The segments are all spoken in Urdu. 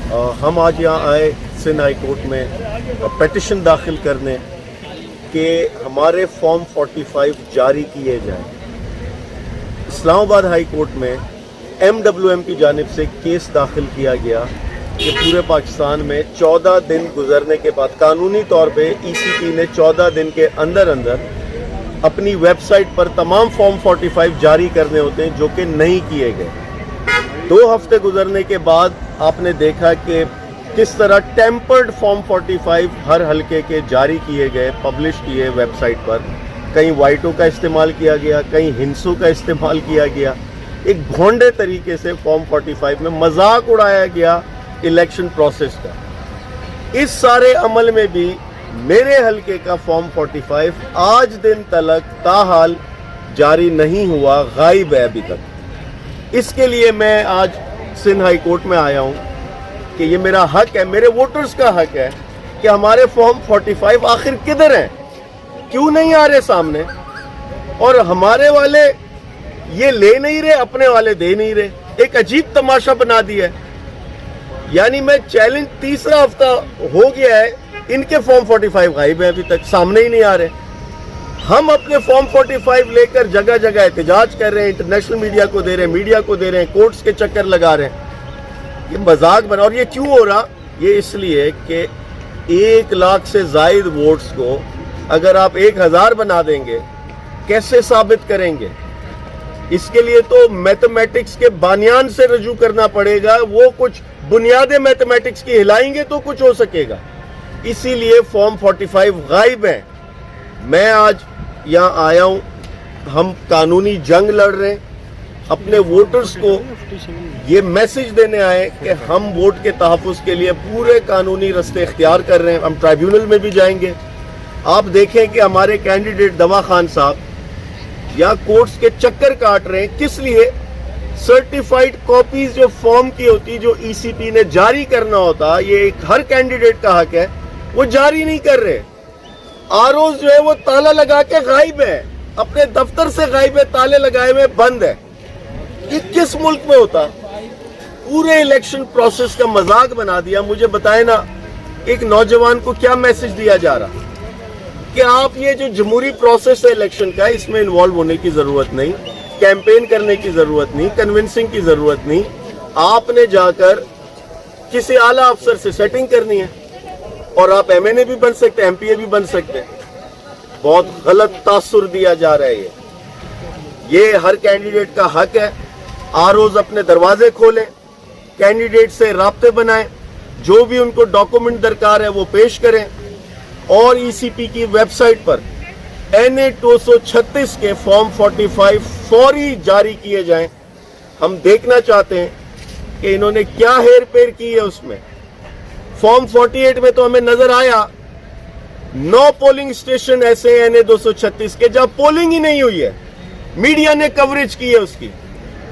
ہم آج یہاں آئے سندھ ہائی کورٹ میں پیٹیشن داخل کرنے کہ ہمارے فارم 45 جاری کیے جائیں۔ اسلام آباد ہائی کورٹ میں MWM کی جانب سے کیس داخل کیا گیا کہ پورے پاکستان میں 14 دن گزرنے کے بعد قانونی طور پہ ECP نے 14 دن کے اندر اپنی ویب سائٹ پر تمام فارم 45 جاری کرنے ہوتے ہیں، جو کہ نہیں کیے گئے۔ 2 ہفتے گزرنے کے بعد آپ نے دیکھا کہ کس طرح ٹیمپرڈ فارم 45 ہر حلقے کے جاری کیے گئے، پبلش کیے ویب سائٹ پر۔ کہیں وائٹوں کا استعمال کیا گیا، کہیں ہنسوں کا استعمال کیا گیا۔ ایک بھونڈے طریقے سے فارم 45 میں مذاق اڑایا گیا الیکشن پروسیس کا۔ اس سارے عمل میں بھی میرے حلقے کا فارم 45 آج دن تلک تاحال جاری نہیں ہوا، غائب ہے ابھی تک۔ اس کے لیے میں آج سندھ ہائی کورٹ میں آیا ہوں کہ یہ میرا حق ہے، میرے ووٹرز کا حق ہے کہ ہمارے فارم 45 آخر کدھر ہیں، کیوں نہیں آ رہے سامنے، اور ہمارے والے یہ لے نہیں رہے، اپنے والے دے نہیں رہے۔ ایک عجیب تماشا بنا دیا ہے۔ یعنی میں چیلنج تیسرا ہفتہ ہو گیا ہے، ان کے فارم 45 غائب ہیں، ابھی تک سامنے ہی نہیں آ رہے۔ ہم اپنے فارم 45 لے کر جگہ جگہ احتجاج کر رہے ہیں، انٹرنیشنل میڈیا کو دے رہے ہیں، میڈیا کو دے رہے ہیں، کورٹس کے چکر لگا رہے ہیں۔ یہ مذاق بنا، اور یہ کیوں ہو رہا؟ یہ اس لیے کہ 1 لاکھ سے زائد ووٹس کو اگر آپ 1000 بنا دیں گے کیسے ثابت کریں گے؟ اس کے لیے تو میتھمیٹکس کے بانیان سے رجوع کرنا پڑے گا، وہ کچھ بنیادیں میتھمیٹکس کی ہلائیں گے تو کچھ ہو سکے گا۔ اسی لیے فارم 45 غائب ہیں۔ میں آج یہاں آیا ہوں، ہم قانونی جنگ لڑ رہے ہیں، اپنے ووٹرز کو یہ میسج دینے آئے کہ ہم ووٹ کے تحفظ کے لیے پورے قانونی رستے اختیار کر رہے ہیں۔ ہم ٹرائیبیونل میں بھی جائیں گے۔ آپ دیکھیں کہ ہمارے کینڈیڈیٹ دوا خان صاحب یا کورٹس کے چکر کاٹ رہے ہیں، کس لیے؟ سرٹیفائیڈ کاپیز جو فارم کی ہوتی، جو ECP نے جاری کرنا ہوتا، یہ ہر کینڈیڈیٹ کا حق ہے، وہ جاری نہیں کر رہے۔ ROs جو ہے وہ تالا لگا کے غائب ہے، اپنے دفتر سے غائب ہے، تالے لگائے ہوئے بند ہے۔ یہ کس ملک میں ہوتا؟ پورے الیکشن پروسیس کا مذاق بنا دیا۔ مجھے بتائیں نا، ایک نوجوان کو کیا میسج دیا جا رہا کہ آپ یہ جو جمہوری پروسیس ہے الیکشن کا، اس میں انوالو ہونے کی ضرورت نہیں، کیمپین کرنے کی ضرورت نہیں، کنونسنگ کی ضرورت نہیں، آپ نے جا کر کسی اعلیٰ افسر سے سیٹنگ کرنی ہے، اور آپ MNA بھی بن سکتے ہیں، MPA بھی بن سکتے ہیں۔ بہت غلط تاثر دیا جا رہا ہے۔ یہ ہر کینڈیڈیٹ کا حق ہے۔ ROs اپنے دروازے کھولیں، کینڈیڈیٹ سے رابطے بنائیں، جو بھی ان کو ڈاکومنٹ درکار ہے وہ پیش کریں، اور ECP کی ویب سائٹ پر NA 236 کے فارم 45 فوری جاری کیے جائیں۔ ہم دیکھنا چاہتے ہیں کہ انہوں نے کیا ہیر پھیر کی ہے اس میں۔ فارم 48 میں تو ہمیں نظر آیا 9 پولنگ اسٹیشن ایسے ہیں NA 236 کے جہاں پولنگ ہی نہیں ہوئی ہے، میڈیا نے کوریج کی ہے اس کی،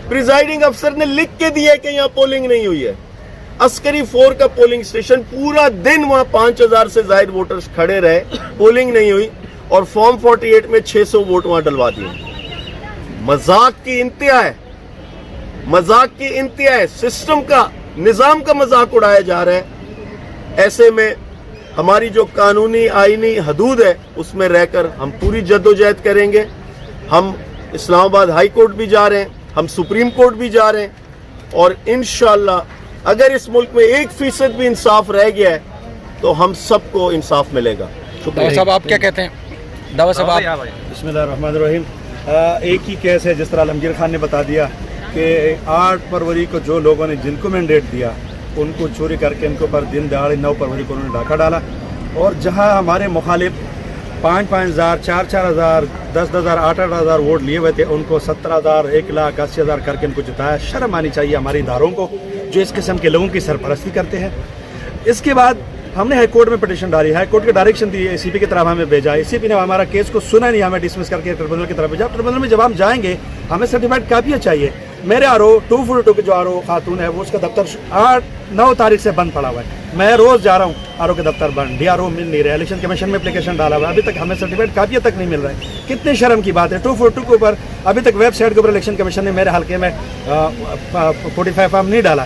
پریزائڈنگ افسر نے لکھ کے دیا کہ یہاں پولنگ نہیں ہوئی ہے۔ عسکری 4 کا پولنگ اسٹیشن، پورا دن وہاں 5000 سے زائد ووٹرز کھڑے رہے، پولنگ نہیں ہوئی، اور فارم 48 میں 600 ووٹ وہاں ڈلوا دیے۔ مذاق کی انتہا ہے، مذاق کی انتہا ہے، سسٹم کا، نظام کا مذاق اڑایا جا رہا ہے۔ ایسے میں ہماری جو قانونی آئینی حدود ہے اس میں رہ کر ہم پوری جدوجہد کریں گے۔ ہم اسلام آباد ہائی کورٹ بھی جا رہے ہیں، ہم سپریم کورٹ بھی جا رہے ہیں، اور انشاءاللہ اگر اس ملک میں 1% بھی انصاف رہ گیا ہے تو ہم سب کو انصاف ملے گا۔ داوا صاحب آپ کیا کہتے ہیں؟ داوا صاحب آپ۔ بسم اللہ الرحمن الرحیم۔ ایک ہی کیس ہے، جس طرح عالمگیر خان نے بتا دیا کہ 8 فروری کو جو لوگوں نے جن کو مینڈیٹ دیا ان کو چوری کر کے ان کے اوپر دن دہاڑے 9 فروری کو انہوں نے ڈاکہ ڈالا، اور جہاں ہمارے مخالف 5,000 4,000 10,000 8,000 ووٹ لیے ہوئے تھے، ان کو 17,000 1,80,000 کر کے ان کو جتایا۔ شرم آنی چاہیے ہمارے اداروں کو جو اس قسم کے لوگوں کی سرپرستی کرتے ہیں۔ اس کے بعد ہم نے ہائی کورٹ میں پٹیشن ڈالی، ہائی کورٹ کی ڈائریکشن دی، ECP کی طرف ہمیں بھیجا، ECP نے ہمارا کیس کو سنا نہیں، ہمیں ڈسمس کر کے ٹریبونل کی طرف بھیجا۔ ٹریبونل میں جب ہم جائیں گے ہمیں سرٹیفائڈ کاپیاں چاہیے۔ میرے RO 242 کے جو RO خاتون ہے وہ اس کا دفتر 8-9 تاریخ سے بند پڑا ہوا ہے۔ میں روز جا رہا ہوں، RO کے دفتر بند، DRO مل نہیں رہے، الیکشن کمیشن میں اپلیکیشن ڈالا ہوا ہے، ابھی تک ہمیں سرٹیفائڈ کاپیاں تک نہیں مل رہا ہے۔ کتنے شرم کی بات ہے۔ 242 کے اوپر ابھی تک ویب سائٹ کے اوپر الیکشن کمیشن نے میرے حلقے میں 45 فارم نہیں ڈالا۔